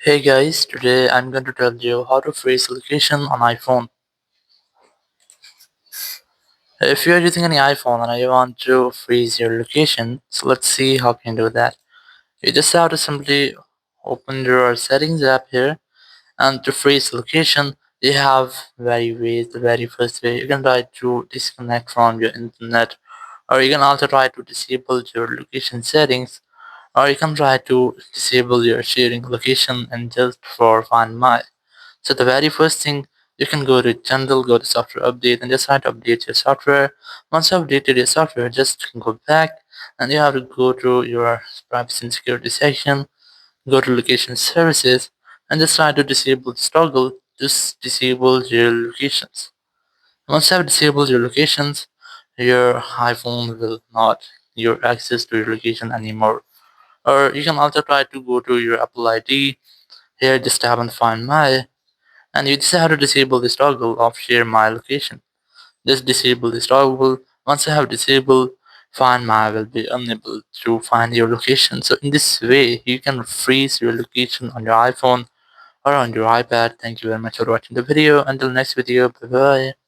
Hey guys, today I'm going to tell you how to freeze location on iPhone. If you're using any iPhone and you want to freeze your location, so let's see how you can do that. You just have to simply open your settings app here, and to freeze location, you have very ways. The very first way, you can try to disconnect from your internet, or you can also try to disable your location settings, or you can try to disable your sharing location and just for Find My. So the very first thing, you can go to general, go to software update, and just try to update your software. Once you have updated your software, just go back and you have to go to your privacy and security section, go to location services, and just try to disable the toggle. Just disable your locations. Once you have disabled your locations, your iPhone will not your access to your location anymore. Or you can also try to go to your Apple ID. Here, just tap on Find My, and you just have to disable this toggle of share my location. Just disable this toggle. Once you have disabled, Find My will be unable to find your location. So in this way, you can freeze your location on your iPhone or on your iPad. Thank you very much for watching the video. Until next video, bye bye.